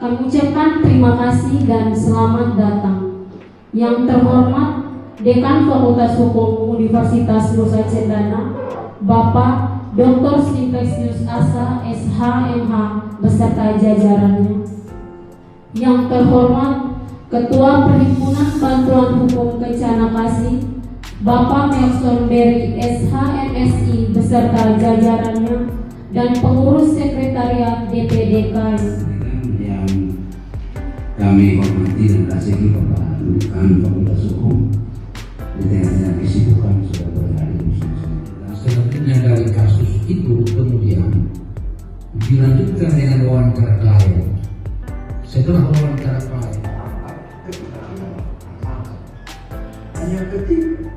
Kami ucapkan terima kasih dan selamat datang. Yang terhormat Dekan Fakultas Hukum Universitas Nusa Cendana, Bapak Dr. Simplicius Asa, SH.MH, beserta jajarannya. Yang terhormat Ketua Perhimpunan Bantuan Hukum Kencana Kasih, Bapak Nelson Berry, SH.MSI, beserta jajarannya, dan pengurus sekretariat DPD KAI. Kami hormati dan kasih Bapak Dekan Fakultas Hukum di tengah-tengah kesibukan sudah berhari bersama-sama. Selanjutnya dari kasus itu kemudian dilanjutkan dengan wawancara klien. Setelah wawancara klien, hanya ketiga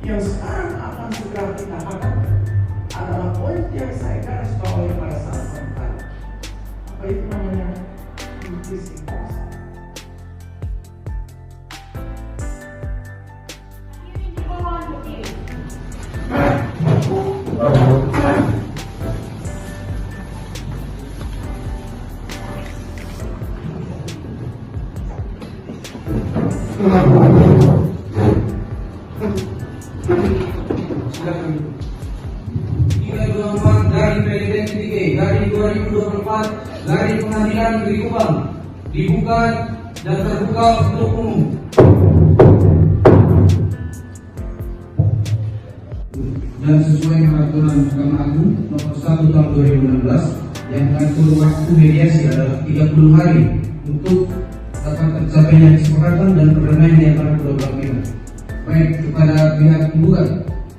yang sekarang akan segera kita hadapi adalah poin yang saya garis bawahi pada saat tadi. Apa itu namanya? Increasing cost. dari PDN 3 dari 2024 dari Pengadilan Negeri Kupang dibuka dan terbuka untuk umum. Dan sesuai peraturan Mahkamah Agung nomor 1 tahun 2016 yang mengatur waktu mediasi adalah 30 hari untuk dapat tercapainya kesepakatan dan perdamaian di antara kedua belah pihak. Baik, kepada pihak penggugat,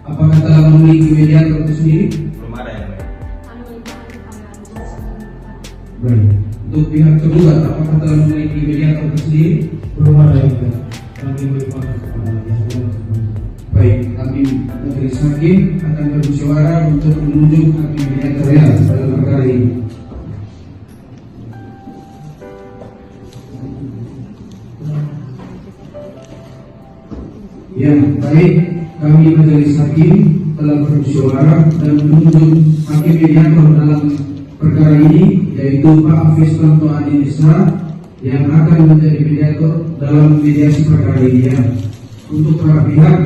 apakah telah memiliki mediator itu sendiri? Belum ada yang baik. Baik, untuk pihak tergugat, apakah telah memiliki mediator itu sendiri? Belum ada yang baik. Kami berikan kepada yang Baik, kami majelis hakim akan bermusyawarah untuk menunjuk hakim mediatornya dalam perkara ini. Ya, baik, kami majelis hakim telah bermusyawarah dan menunjuk hakim mediator dalam perkara ini, yaitu Pak Hafiz Tanto Adinisa yang akan menjadi mediator dalam mediasi perkara ini. Ya. Untuk para pihak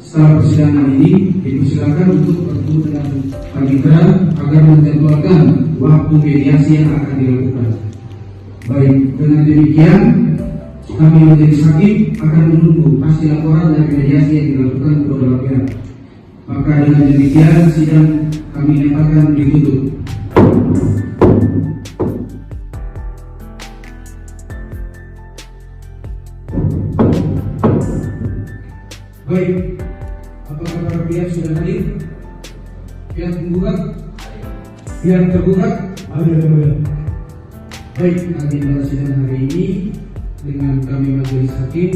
setelah persidangan ini dipersilakan untuk bertemu dengan panitera agar menjadwalkan waktu mediasi yang akan dilakukan. Baik, dengan demikian kami majelis hakim akan menunggu hasil laporan dari mediasi yang dilakukan kedua belah pihak. Maka dengan demikian sidang kami nyatakan ditutup. Baik, apakah para pihak sudah hadir? Pihak penggugat? Pihak tergugat? ada yang baik. Baik, agenda sidang hari ini dengan kami majelis hakim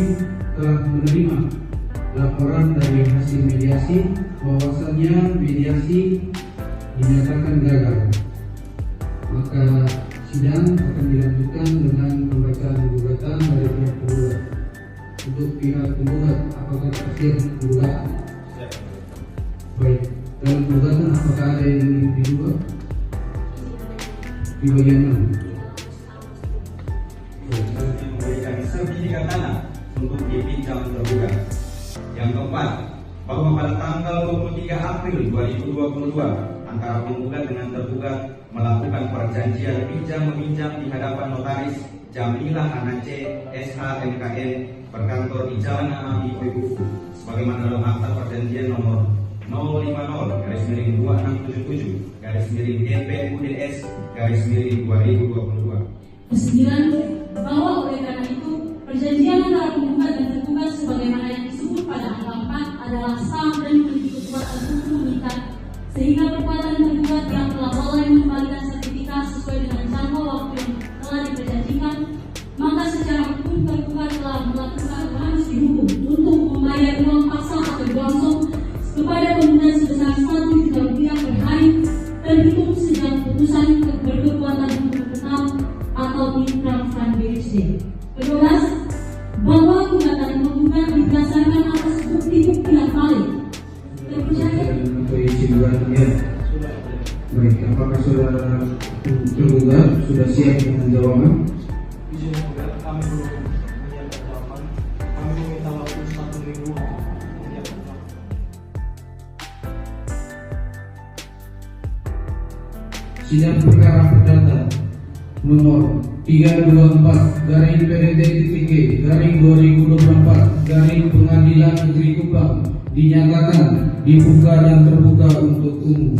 telah menerima laporan dari hasil mediasi bahwasannya mediasi dinyatakan gagal. Maka sidang akan dilanjutkan dengan pembacaan gugatan dari pihak penggugat. Untuk pihak penggugat, apakah tersiap penggugat? Baik, dalam gugatan apakah ada yang diduga? Di bagian mana? Memberikan sertifikat tanah untuk dipinjam tergugat. Yang keempat, bahwa pada tanggal 23 April 2022 antara penggugat dengan tergugat melakukan perjanjian pinjam meminjam di hadapan notaris Jamilah Anak C, SH.MKN, berkantor di Jalan Amami Kuikufu, sebagaimana dalam akta perjanjian nomor 050-2677-DPUDS-2022. Kesembilan, bahwa oleh karena itu perjanjian antara penggugat dan tergugat sebagaimana yang disebut pada angka 4 adalah sah dan memiliki kekuatan hukum mengikat, sehingga perbuatan tergugat yang telah lalai mengembalikan sertifikat sesuai dengan jangka waktu yang telah diperjanjikan, maka secara hukum tergugat telah melakukan harus dihukum untuk membayar uang paksa atau langsung kepada penggugat sebesar 1 juta rupiah per hari terhitung sejak putusan berkekuatan hukum tetap atau inkrah van BHD. Kedua, bahwa sidang perkara perdata nomor 324/PDT-E/2024 Pengadilan Negeri Kupang dinyatakan dibuka dan terbuka untuk umum.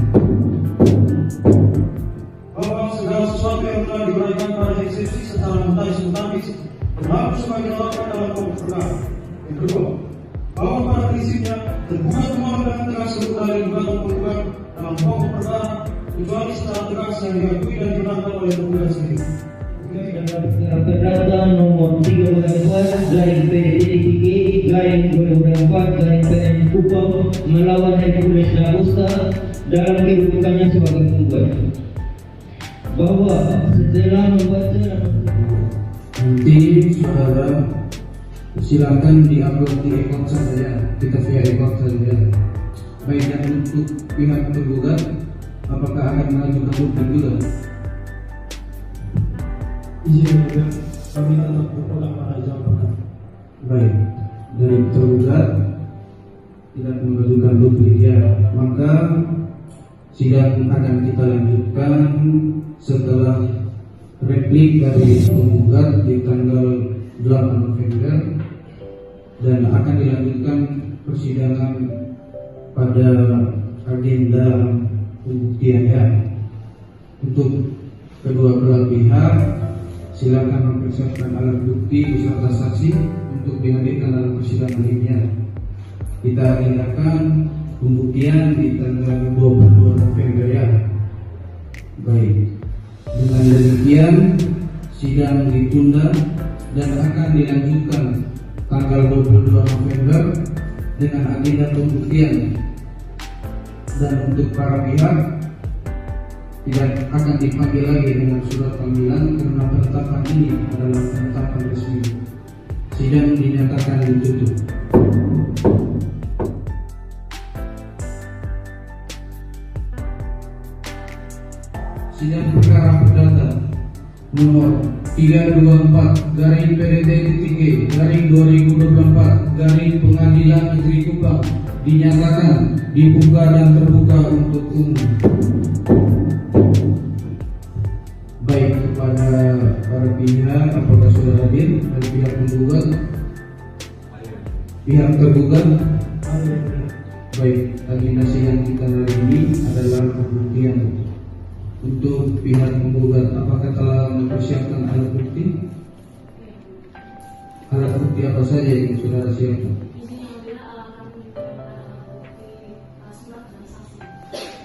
Bahwa segala sesuatu yang telah diuraikan pada eksepsi secara mutatis berlaku sebagai laporan dalam pokok perkara. Yang kedua, bahwa pada prinsipnya terbuka kemauan dan tegas serta gugatan penggugat dalam pokok perkara kecuali secara tegas yang diakui dan dibenarkan oleh penggugat sendiri. Perdata nomor 3/PDT-E/2024 Kupang melawan Hercules Da Costa dalam kedudukannya sebagai penggugat. Bahwa setelah membaca dan Nanti saudara silakan di-upload di account saya, kita via account saja. Baik, dan untuk pihak tergugat, apakah akan mengajukan bukti juga? Izin juga kami tetap berpegang pada jawaban. Baik, dari tergugat tidak mengajukan bukti ya, maka sidang akan kita lanjutkan setelah replik dari penggugat di tanggal 8 November dan akan dilanjutkan persidangan pada agenda pembuktiannya. Untuk kedua belah pihak silakan mempersiapkan alat bukti beserta saksi untuk dihadirkan dalam persidangan ini. Kita agendakan pembuktian di tanggal 22 November ya. Baik, dengan demikian sidang ditunda dan akan dilanjutkan tanggal 22 November dengan agenda pembuktian. Dan untuk para pihak tidak akan dipanggil lagi dengan surat panggilan karena penetapan ini adalah penetapan resmi. Sidang dinyatakan ditutup. Sidang perkara perdata nomor 324/PDT-E/2024 Pengadilan Negeri Kupang dinyatakan dibuka dan terbuka untuk umum. Baik, kepada para pihak, apakah sudah hadir dari pihak penggugat? Pihak tergugat? Baik, agenda sidang kita hari ini adalah pembuktian. Untuk pihak penggugat, apakah telah mempersiapkan alat bukti? Alat bukti apa saja yang saudara siapkan?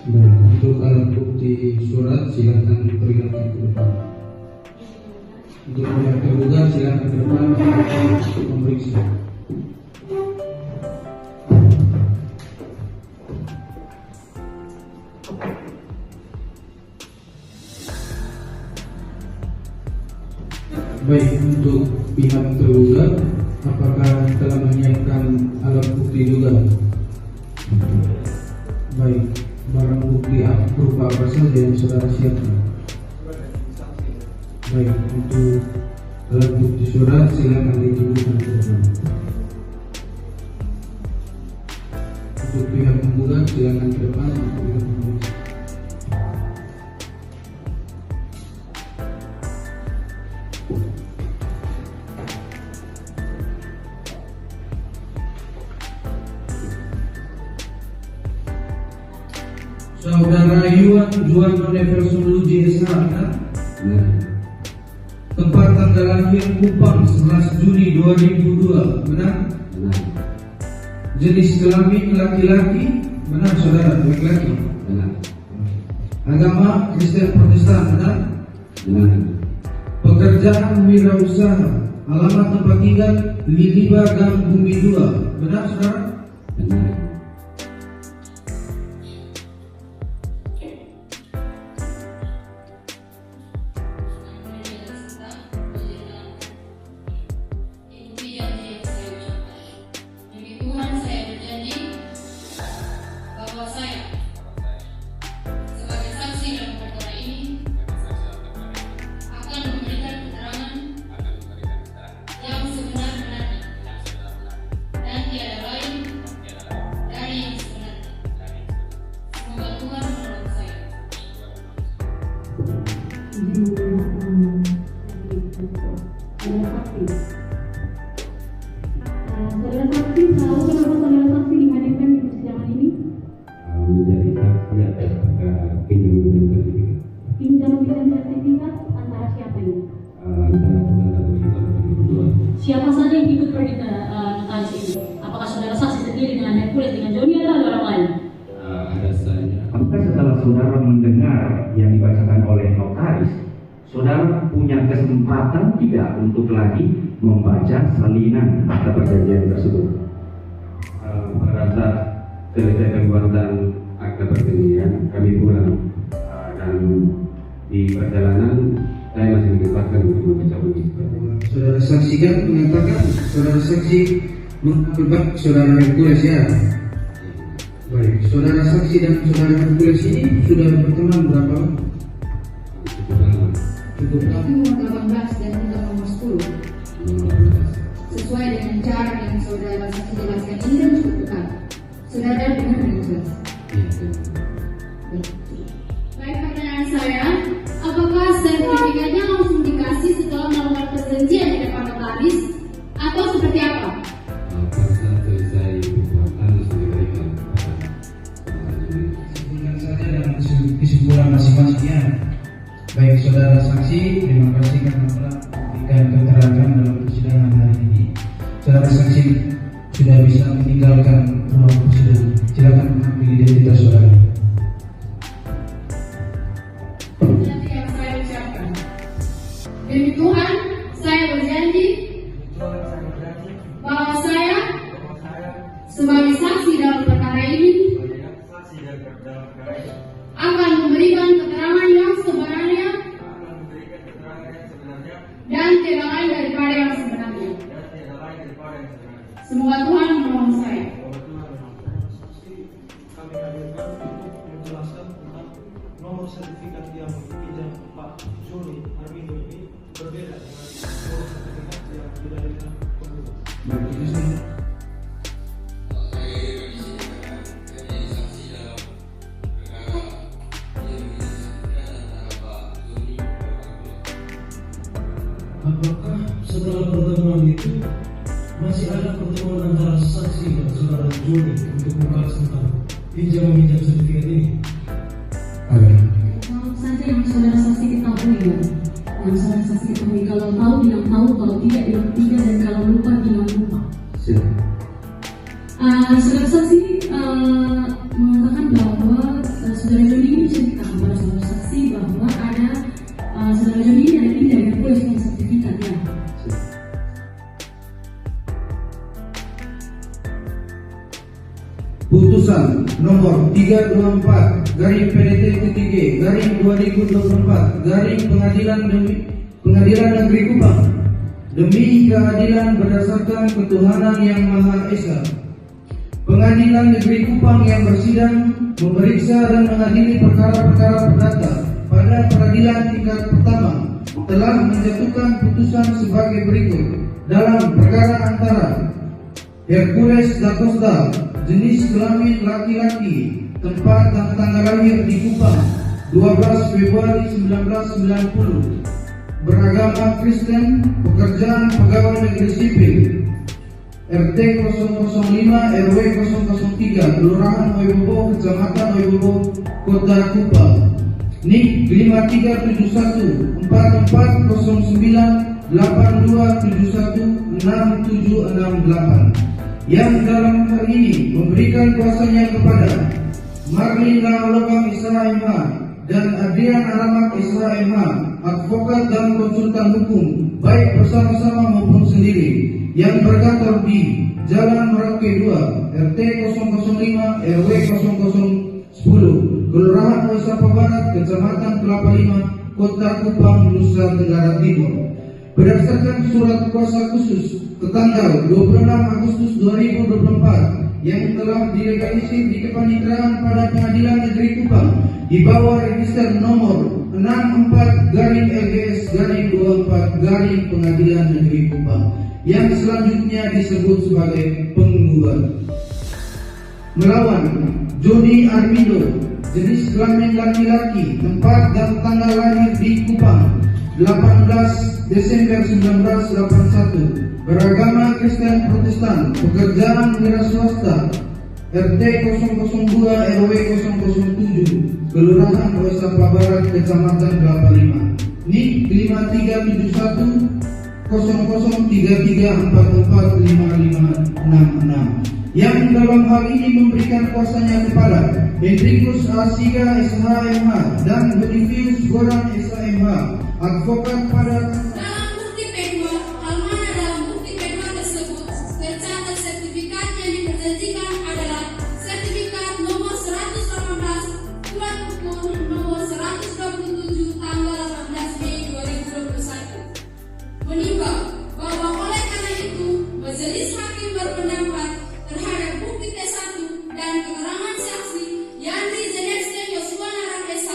Nah, untuk alat bukti surat silakan diperlihatkan ke depan. Untuk pihak tergugat silakan ke depan untuk memeriksa. Baik, untuk pihak tergugat, apakah telah menyiapkan alat bukti juga? Baik, barang bukti berupa apa saja yang saudara siapkan? Baik, untuk alat bukti surat silakan ditunjukkan ke depan. Untuk pihak penggugat silakan ke depan untuk pihak penggugat. Saudara Yuan Juan Universum Luji SH, tempat tanggal lahir Kupang 11 Juni 2002, benar? Benar. Jenis kelamin laki-laki, benar saudara, laki-laki. Benar. Agama Kristen Protestan, benar? Benar. Pekerjaan wirausaha, alamat tempat tinggal Liliba Gang Bumi 2, benar saudara? Benar. Yang sebenar-benarnya dan tiada lain saudara mendengar yang dibacakan oleh notaris, saudara punya kesempatan tidak untuk lagi membaca salinan akta perjanjian tersebut? Pada saat selesai pembuatan akta perjanjian, kami pulang dan di perjalanan saya masih menyempatkan untuk membaca bunyi. Saudara saksi kan mengatakan saudara saksi menghadap saudara Hercules ya. Baik, saudara saksi dan saudara Hercules ini sudah berteman berapa lama? Cukup lama. Nomor 18 dan nomor 10. Sesuai dengan cara yang saudara saksi jelaskan ini dan cukup dekat. Saudara dengar dengan jelas. Baik, pertanyaan saya, apakah sertifikatnya langsung dikasih setelah melakukan perjanjian di depan notaris atau seperti apa? Pada saat selesai pembuatan langsung diberikan Sebutkan saja dalam kesimpulan masing-masingnya. Baik saudara saksi, terima kasih karena telah memberikan keterangan dalam persidangan hari ini. Saudara saksi sudah bisa meninggalkan ruang persidangan. Silakan mengambil identitas saudara. Nanti yang saya ucapkan. Demi Tuhan, saya berjanji bahwa saya sebagai saksi dalam perkara ini akan memberikan keterangan yang sebenarnya dan tidak lain daripada yang sebenarnya. Semoga Tuhan menolong saya. Kami hadirkan untuk menjelaskan tentang nomor sertifikat yang dipinjam Pak Joni Armindo ini berbeda dengan nomor sertifikat yang didalilkan penggugat. Baik, itu saja. Apakah setelah pertemuan itu masih ada pertemuan antara saksi dan saudara Joni untuk membahas tentang pinjam-meminjam sertifikat ini? Ada. Kalau saja yang saudara saksi ketahui ya, yang saudara saksi ketahui, kalau tahu bilang tahu, kalau tidak bilang tidak, dan kalau lupa bilang lupa. Saudara saksi mengatakan bahwa saudara Joni ini menceritakan pada saudara saksi bahwa ada saudara Joni ini ada pinjam yang boleh sertifikat ya. Putusan nomor 324 garing PDT Ketiga garing 2024 garing Pengadilan Negeri Kupang demi keadilan berdasarkan ketuhanan yang Maha Esa. Pengadilan Negeri Kupang yang bersidang memeriksa dan mengadili perkara-perkara perdata pada peradilan tingkat pertama telah menjatuhkan putusan sebagai berikut dalam perkara antara Hercules da Costa, jenis kelamin laki-laki, tempat dan tanggal lahir di Kupang 12 Februari 1990, beragama Kristen, pekerjaan pegawai negeri sipil, RT 005 RW 003 Kelurahan Oibobo, Kecamatan Oibobo, Kota Kupang, NIK 5371 4409 8271 6768 yang dalam hal ini memberikan kuasanya kepada Marlin Laolokang SH.MH dan Adrian Aramak SH.MH, advokat dan konsultan hukum baik bersama-sama maupun sendiri, yang berkantor di Jalan Merauke 2 RT 005 RW 0010 Kelurahan Wesapa Barat, Kecamatan Kelapa Lima, Kota Kupang, Nusa Tenggara Timur, berdasarkan surat kuasa khusus tanggal 26 Agustus 2024 yang telah dilegalisir di kepaniteraan pada Pengadilan Negeri Kupang di bawah register nomor 64-LGS-24 Pengadilan Negeri Kupang yang selanjutnya disebut sebagai penggugat. Melawan Joni Armindo, jenis kelamin laki-laki, tempat dan tanggal lahir di Kupang 18 Desember 1981, beragama Kristen Protestan, pekerjaan wira swasta, RT 002 RW 007 Kelurahan Wesapa Barat, Kecamatan Kelapa Lima, NIK 5371 0033445566 yang dalam hal ini memberikan kuasanya kepada Hendrikus Asiga SHMH dan Bonifius Goran SHMH, advokat pada Dalam bukti P2, hal mana dalam bukti P2 tersebut tercatat sertifikat yang diperjanjikan adalah sertifikat nomor 118 surat ukur nomor 127 tanggal 18 Mei 2021. Menimbang bahwa oleh karena itu majelis hakim berpendapat terhadap bukti T1 dan keterangan saksi Yandri Zenexten Yosua Naran SH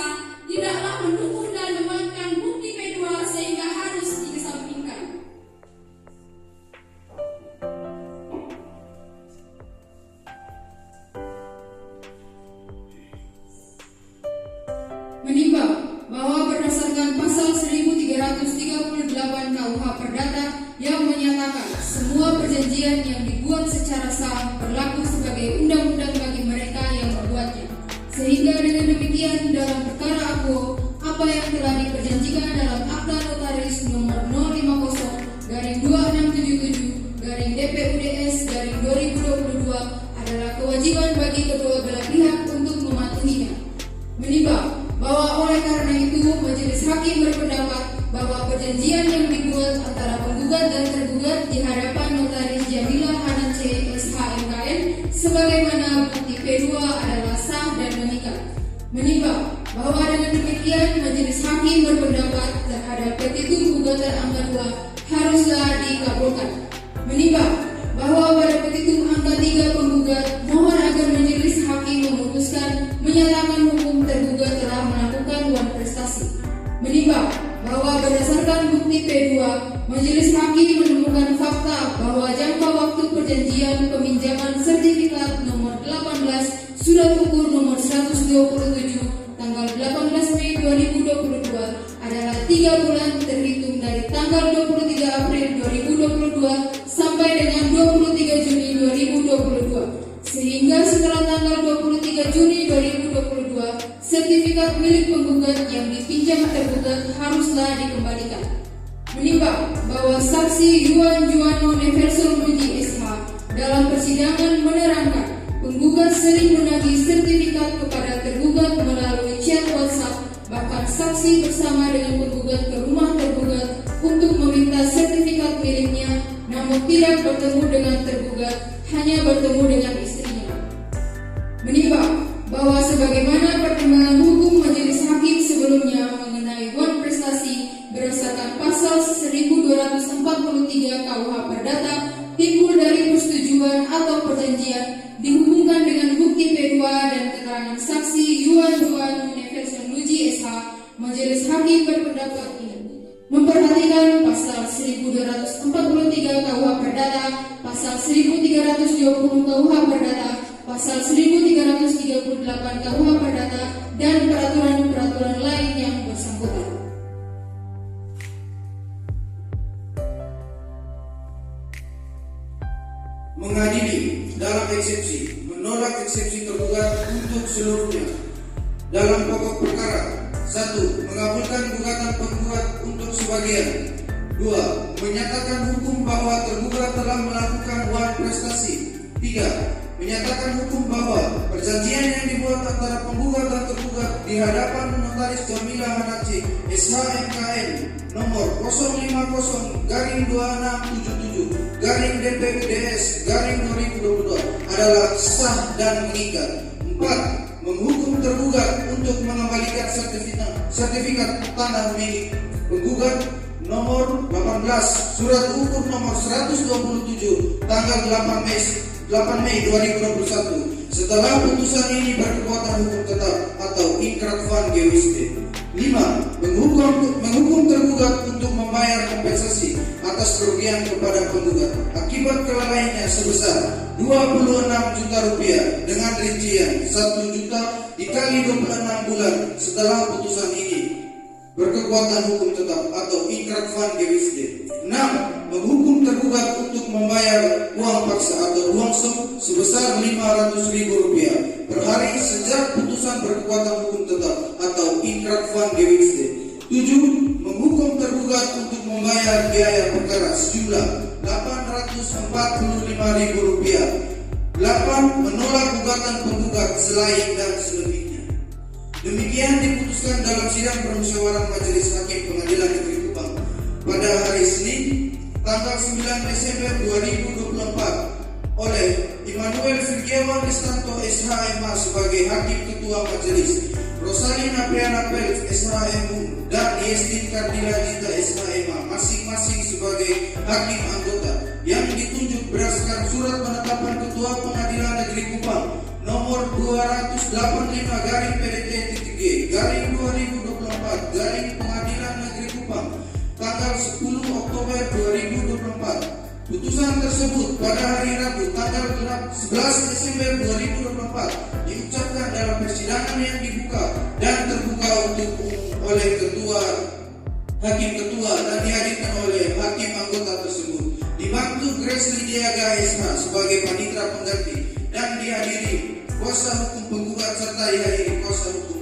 tidaklah mendukung dan menguatkan bukti P2 sehingga harus dikesampingkan. Menimbang bahwa berdasarkan pasal 1338 KUH Perdata yang menyatakan semua perjanjian yang dibuat secara sah berlaku sebagai undang-undang bagi mereka yang membuatnya. Sehingga dengan demikian dalam perkara aku apa yang telah diperjanjikan dalam Akta Notaris nomor 050-2627-DPUDS-2022 adalah kewajiban bagi kedua belah pihak untuk mematuhinya. Menimbang bahwa oleh karena itu majelis hakim berpendapat bahwa perjanjian yang dibuat antara penggugat dan tergugat di hadapan Notaris Jamila Hanan C. SHMKN sebagaimana bukti P2 adalah sah dan mengikat. Menimbang bahwa dengan demikian majelis hakim berpendapat terhadap petitum gugatan angka 2 haruslah dikabulkan. Menimbang bahwa pada petitum angka 3 penggugat mohon agar majelis hakim memutuskan menyatakan hukum tergugat telah melakukan wan prestasi. Menimbang bahwa berdasarkan bukti P2 majelis hakim menemukan fakta bahwa jangka waktu perjanjian peminjaman sertifikat nomor 18 surat ukur nomor 127 tanggal 18 Mei 2022 adalah 3 bulan terhitung dari tanggal 23 April 2022 sampai dengan 23 Juni 2022. Sehingga setelah tanggal 23 Juni 2022 sertifikat milik penggugat yang dipinjam tergugat haruslah dikembalikan. Menimbang bahwa saksi Yuan Juano Neverson Puji SH dalam persidangan menerangkan penggugat sering menagih sertifikat kepada tergugat melalui chat WhatsApp, bahkan saksi bersama dengan penggugat ke rumah tergugat untuk meminta sertifikat miliknya, namun tidak bertemu dengan tergugat, hanya bertemu dengan istrinya. Menimbang bahwa sebagaimana pertimbangan hukum majelis hakim sebelumnya mengenai wan prestasi berdasarkan pasal 1243 KUH Perdata timbul dari persetujuan atau perjanjian dihubungkan dengan bukti P2 dan keterangan saksi Yuan Juan Neverson Luji SH, majelis hakim berpendapat ini memperhatikan pasal 1243 KUH Perdata, pasal 1320 KUH Perdata, pasal 1338 KUH Perdata, dan peraturan-peraturan lain yang bersangkutan. mengadili dalam eksepsi, menolak eksepsi tergugat untuk seluruhnya. Dalam pokok perkara, 1. Mengabulkan gugatan penggugat untuk sebagian. 2. Menyatakan hukum bahwa tergugat telah melakukan wan prestasi. 3. Menyatakan hukum bahwa perjanjian yang dibuat antara penggugat dan tergugat di hadapan Notaris Jamila Hanaci SHMKN nomor 050-2677-DPUDS-2022 adalah sah dan mengikat. 4. Menghukum tergugat untuk mengembalikan sertifikat tanah milik penggugat nomor 18 surat ukur nomor 127 tanggal 8 Mei 2021 setelah putusan ini berkekuatan hukum tetap atau inkrah van gewiste. 5. Menghukum tergugat untuk membayar kompensasi atas kerugian kepada penggugat akibat kelalaiannya sebesar 26 juta rupiah dengan rincian 1 juta dikali 26 bulan setelah putusan ini berkekuatan hukum tetap atau inkrah van gewiste. 6. Menghukum tergugat untuk membayar uang paksa atau uang sum sebesar 500.000 rupiah per hari sejak putusan berkekuatan hukum tetap atau inkrah van gewiste. 7. menghukum tergugat untuk membayar biaya perkara sejumlah Rp845.000. 8. Menolak gugatan penggugat selain dan selebihnya. Demikian diputuskan dalam sidang permusyawarah Majelis Hakim Pengadilan Negeri Kupang pada hari Senin, tanggal 9 Desember 2024 oleh Immanuel Firgiawan Listanto SHMA sebagai Hakim Ketua Majelis, Rosalina Priana Pelf SHMU, dan Yestin Kardila Dita SHMA masing-masing sebagai Hakim Anggota yang ditunjuk berdasarkan surat penetapan Ketua Pengadilan Negeri Kupang nomor 208-DPT-G/2024 Pengadilan Negeri Kupang tanggal 10 Oktober 2024. Putusan tersebut pada hari Rabu tanggal 11 Desember 2024 diucapkan dalam persidangan yang dibuka dan terbuka untuk umum oleh Hakim Ketua dan dihadirkan oleh Hakim Anggota tersebut. Dibantu Grace Lidiaga SH sebagai panitera pengganti dan dihadiri kuasa hukum penggugat serta dihadiri kuasa hukum